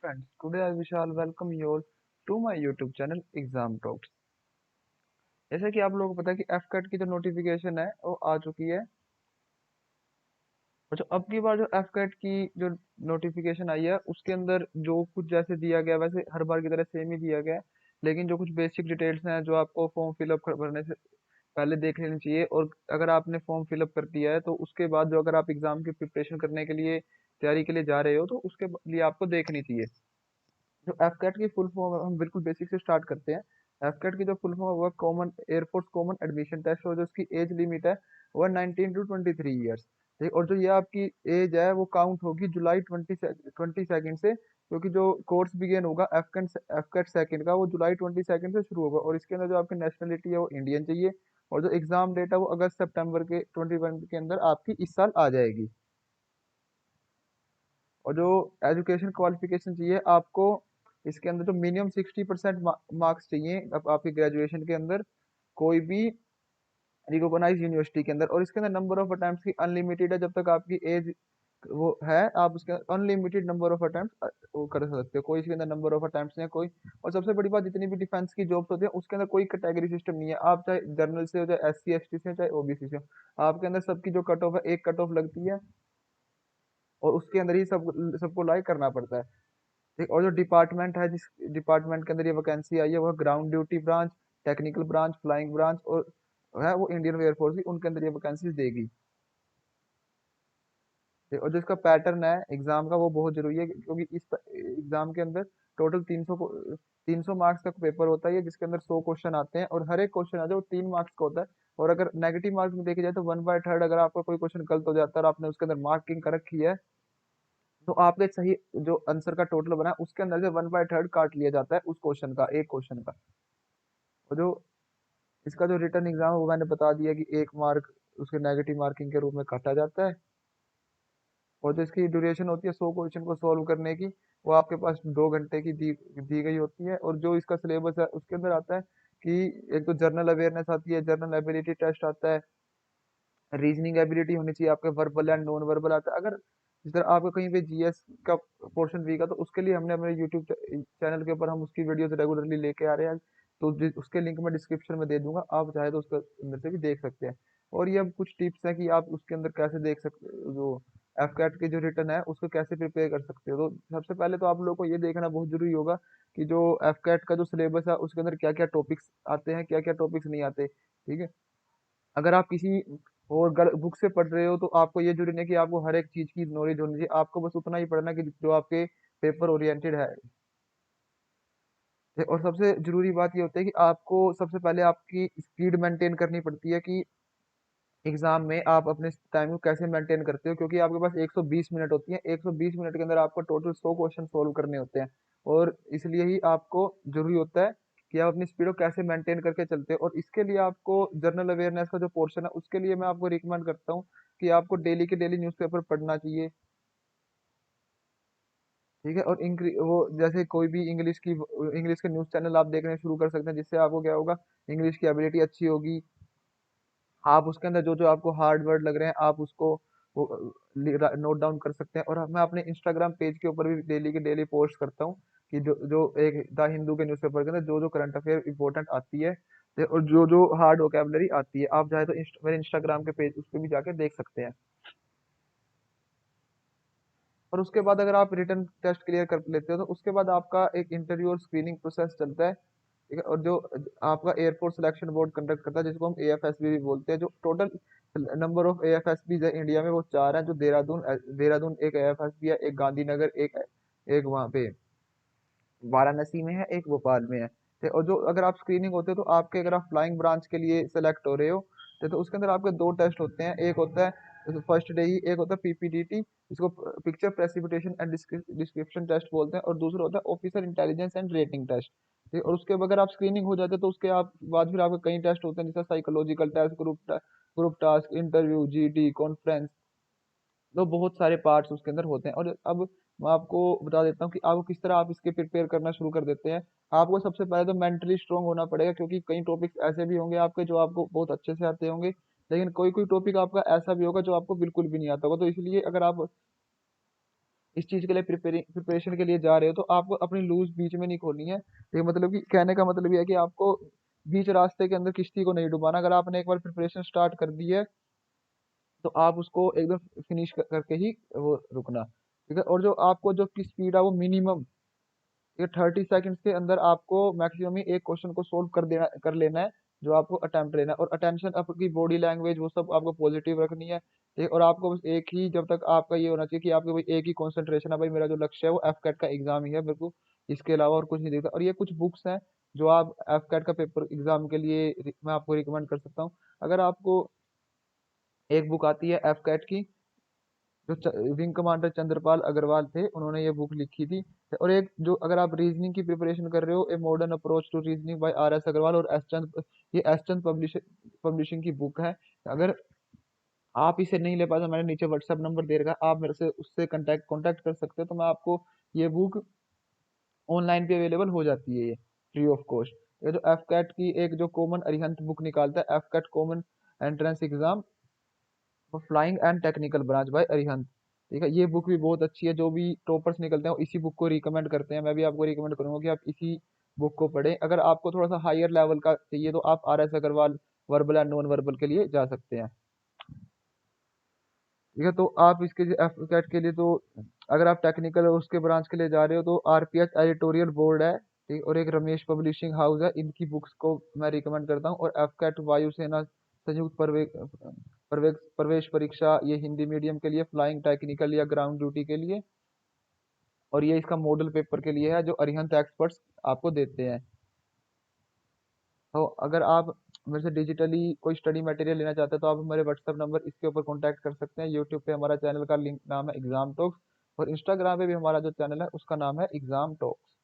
friends, today I Vishal welcome you all to my YouTube channel Exam Talks। जैसे कि आप लोगों को पता है कि एफकेट की जो नोटिफिकेशन है वो आ चुकी है। और जो अब की बार जो एफकेट की जो नोटिफिकेशन आई है उसके अंदर जो कुछ जैसे दिया गया वैसे हर बार की तरह सेम ही दिया गया है। लेकिन जो कुछ बेसिक डिटेल्स हैं जो आपको फॉर्म फिलअप भरने से पहले देख लेनी चाहिए, और अगर आपने फॉर्म फिलअप कर दिया है तो उसके बाद जो अगर आप एग्जाम की प्रिपरेशन करने के लिए तैयारी के लिए जा रहे हो तो उसके लिए आपको देखनी चाहिए। जो एफकेट की फुल फॉर्म हम बिल्कुल बेसिक से स्टार्ट करते हैं। एफकेट की जो फुल फॉर्म है वो common air force common admission test, और जो उसकी एज लिमिट है वो 19 to 23 ईयर्स। ठीक, और जो ये आपकी एज है वो काउंट होगी जुलाई 22 से, क्योंकि जो कोर्स बिगेन होगा एफकेट एफकेट सेकंड का वो जुलाई 22 से शुरू होगा, और इसके अंदर जो आपकी नेशनलिटी है वो इंडियन चाहिए। और जो एग्जाम डेट है वो अगस्त सितंबर के 21 के अंदर आपकी इस साल आ जाएगी। और जो एजुकेशन क्वालिफिकेशन चाहिए आपको, इसके अंदर जो मिनिमम 60% मार्क्स चाहिए आपकी ग्रेजुएशन के अंदर कोई भी रिकॉग्नाइज यूनिवर्सिटी के अंदर। और इसके अंदर नंबर ऑफ अटेम्प्ट्स की अनलिमिटेड है, जब तक आपकी एज वो है आप उसके अनलिमिटेड नंबर ऑफ अटेम्प्ट्स वो कर सकते हो, कोई इसके अंदर नंबर ऑफ अटेम्प्ट्स नहीं है कोई। और सबसे बड़ी बात, जितनी भी डिफेंस की जॉब्स होती है उसके अंदर कोई कैटेगरी सिस्टम नहीं है, आप चाहे जर्नल से हो चाहे एस सी एस टी से हो चाहे ओबीसी से हो, आपके अंदर सबकी जो कट ऑफ है एक कट ऑफ लगती है, और उसके अंदर ही सबको लाइक करना पड़ता है। ठीक, और जो डिपार्टमेंट है जिस डिपार्टमेंट के अंदर ये वैकेंसी आई है वह ground duty branch, technical branch, flying branch और है वो इंडियन एयरफोर्स की, उनके अंदर ये वैकेंसीज देगी। ठीक, और जो इसका पैटर्न है एग्जाम का वो बहुत जरूरी है, क्योंकि इस एग्जाम के अंदर टोटल 300 मार्क्स का पेपर होता है जिसके अंदर 100 क्वेश्चन आते हैं, और हर एक क्वेश्चन आता है वो 3 मार्क्स का होता है। और अगर नेगेटिव मार्क्स में देखे जाए तो 1/3 अगर आपका कोई क्वेश्चन गलत हो जाता है और आपने उसके अंदर मार्किंग कर रखी है तो आपके सही जो आंसर का टोटल बना है उसके अंदर से 1/3 काट लिया जाता है उस क्वेश्चन का, एक क्वेश्चन का। और जो इसका जो रिटर्न एग्जाम है वो मैंने बता दिया कि 1 मार्क उसके नेगेटिव मार्किंग के रूप में काटा जाता है। और जो इसकी ड्यूरेशन होती है 100 क्वेश्चन को सॉल्व करने की, वो आपके पास 2 घंटे की दी गई होती है। और जो इसका सिलेबस है उसके अंदर आता है कि एक तो जनरल अवेयरनेस आती है, जनरल एबिलिटी टेस्ट आता है, रीजनिंग एबिलिटी होनी चाहिए, आपके वर्बल एंड नॉन वर्बल आता है। अगर जिस तरह आपका कहीं पे जीएस का पोर्शन वीक है तो उसके लिए हमने अपने यूट्यूब चैनल के ऊपर हम उसकी वीडियोस रेगुलरली लेके आ रहे हैं, तो उसके लिंक मैं डिस्क्रिप्शन में दे दूंगा, आप चाहे तो उसके अंदर से भी देख सकते हैं। और ये अब कुछ टिप्स हैं कि आप उसके अंदर कैसे देख सकते, जो एफकैट की जो रिटर्न है उसको कैसे प्रिपेयर कर सकते हो। तो सबसे पहले तो आप लोगों को ये देखना बहुत जरूरी होगा कि जो एफकैट का जो सिलेबस है उसके अंदर क्या क्या टॉपिक्स आते हैं, क्या क्या टॉपिक्स नहीं आते। ठीक है, अगर आप किसी और बुक से पढ़ रहे हो तो आपको ये जरूरी नहीं कि आपको हर एक चीज की नॉलेज होनी चाहिए, आपको बस उतना ही पढ़ना कि जो आपके पेपर ओरिएंटेड है। और सबसे जरूरी बात ये होती है कि आपको सबसे पहले आपकी स्पीड मेंटेन करनी पड़ती है कि एग्जाम में आप अपने टाइम को कैसे मेंटेन करते हो, क्योंकि आपके पास 120 मिनट होती है, 120 मिनट के अंदर आपको टोटल 100 क्वेश्चन सोल्व करने होते हैं। और इसलिए ही आपको जरूरी होता है कि आप अपनी स्पीड को कैसे मेंटेन करके चलते हो। और इसके लिए आपको जनरल अवेयरनेस का जो पोर्शन है उसके लिए मैं आपको रिकमेंड करता हूँ कि आपको डेली के डेली न्यूज़पेपर पढ़ना चाहिए। ठीक है, और वो जैसे कोई भी इंग्लिश के न्यूज़ चैनल आप देखने शुरू कर सकते हैं, जिससे आपको क्या होगा, इंग्लिश की एबिलिटी अच्छी होगी। आप उसके अंदर जो जो आपको हार्ड वर्ड लग रहे हैं आप उसको नोट डाउन कर सकते हैं। और मैं अपने इंस्टाग्राम पेज के ऊपर भी डेली के डेली पोस्ट करता हूँ कि जो जो एक द हिंदू के न्यूज़पेपर के अंदर जो जो करंट अफेयर इंपॉर्टेंट आती है और जो जो हार्ड वोकेबलरी आती है, आप चाहे तो मेरे इंस्टाग्राम के पेज उस पर भी जाके देख सकते हैं। और उसके बाद अगर आप रिटर्न टेस्ट क्लियर कर लेते हो तो उसके बाद आपका एक इंटरव्यू और स्क्रीनिंग प्रोसेस चलता है। ठीक है, और जो आपका एयरफोर्स सिलेक्शन बोर्ड कंडक्ट करता है जिसको हम एएफएसबी भी बोलते हैं, जो टोटल नंबर ऑफ एएफएसबी है इंडिया में वो 4 हैं, जो देहरादून देहरादून एक एएफएसबी है, एक गांधीनगर, एक एक वहाँ पे वाराणसी में है, एक भोपाल में है। और जो अगर आप स्क्रीनिंग होते हो तो आपके अगर आप फ्लाइंग ब्रांच के लिए सेलेक्ट हो रहे हो तो उसके अंदर आपके 2 टेस्ट होते हैं, एक होता है फर्स्ट डे ही, एक होता है पीपीडीटी जिसको picture precipitation and description test बोलते हैं, और दूसरा होता है officer intelligence and rating test. ठीक, और उसके अगर आप स्क्रीनिंग हो जाते हैं तो उसके आप बाद फिर आपके कई टेस्ट होते हैं, जैसे psychological test, group task, interview, GD conference. तो बहुत सारे पार्ट्स उसके अंदर होते हैं। और अब मैं आपको बता देता हूँ कि आपको किस तरह आप इसके प्रिपेयर करना शुरू कर देते हैं। आपको सबसे पहले तो मेंटली स्ट्रांग होना पड़ेगा, क्योंकि कई टॉपिक्स ऐसे भी होंगे आपके जो आपको बहुत अच्छे से आते होंगे, लेकिन कोई कोई टॉपिक आपका ऐसा भी होगा जो आपको बिल्कुल भी नहीं आता होगा। तो इसलिए अगर आप इस चीज के लिए प्रिपरेशन के लिए जा रहे हो तो आपको अपनी लूज बीच में नहीं खोलनी है। ये मतलब कि कहने का मतलब ये है कि आपको बीच रास्ते के अंदर किश्ती को नहीं डुबाना। अगर आपने एक बार प्रिपरेशन स्टार्ट कर दी है तो आप उसको एकदम फिनिश करके ही वो रुकना, ठीक है। और जो आपको जो की स्पीड है वो मिनिमम ये 30 सेकंड्स के अंदर आपको मैक्सिमम ही एक क्वेश्चन को सोल्व कर लेना है, जो आपको अटेम्प्ट लेना है। और अटेंशन, आपकी बॉडी लैंग्वेज वो सब आपको पॉजिटिव रखनी है, ठीक। और आपको बस एक ही, जब तक आपका ये होना चाहिए कि आपके भाई एक ही कंसंट्रेशन है, भाई मेरा जो लक्ष्य है वो एफ कैट का एग्जाम ही है, मेरे को इसके अलावा और कुछ नहीं दिखता। और ये कुछ बुक्स हैं जो आप एफ कैट का पेपर एग्जाम के लिए मैं आपको रिकमेंड कर सकता हूँ। अगर आपको एक बुक आती है एफ कैट की, जो विंग कमांडर चंद्रपाल अग्रवाल थे, उन्होंने ये बुक लिखी थी। और एक जो, अगर आप रीजनिंग की प्रिपरेशन कर रहे हो, a modern approach to reasoning by R S Agarwal और एस चंद, ये एस चंद पब्लिशिंग की बुक है। अगर आप इसे नहीं ले पाए तो मैंने नीचे व्हाट्सएप नंबर दे रखा है, आप मेरे से उससे कांटेक्ट कांटेक्ट कर सकते हो, तो मैं आपको ये बुक ऑनलाइन पे अवेलेबल हो जाती है, ये फ्री ऑफ कॉस्ट। ये जो एफ कैट की एक जो कॉमन अरिहंत बुक निकालता है, AFCAT common entrance exam flying and technical branch by Arihant, ठीक है। ये बुक भी बहुत अच्छी है, जो भी टॉपर्स निकलते हैं वो इसी बुक को रिकमेंड करते हैं। मैं भी आपको रिकमेंड करूंगा कि आप इसी बुक को पढ़ें। अगर आपको थोड़ा सा हायर लेवल का चाहिए तो आप R S Agarwal verbal and non verbal के लिए जा सकते हैं, ठीक है। तो आप इसके एफ कैट के लिए तो, अगर आप टेक्निकल और उसके ब्रांच के लिए जा रहे हो तो आरपीएच एडिटोरियल बोर्ड है, ठीक। और एक रमेश पब्लिशिंग हाउस है, इनकी बुक्स को मैं रिकमेंड करता हूँ। और एफ कैट वायुसेना संयुक्त प्रवेश परीक्षा, ये हिंदी मीडियम के लिए, फ्लाइंग टेक्निकल या ग्राउंड ड्यूटी के लिए, और ये इसका मॉडल पेपर के लिए है जो अरिहंत एक्सपर्ट्स आपको देते हैं। तो अगर आप मेरे से डिजिटली कोई स्टडी मटेरियल लेना चाहते हैं तो आप हमारे व्हाट्सएप नंबर इसके ऊपर कांटेक्ट कर सकते हैं। यूट्यूब पे हमारा चैनल का लिंक नाम है एग्जाम टॉक्स, और इंस्टाग्राम पे भी हमारा जो चैनल है उसका नाम है एग्जाम टॉक्स।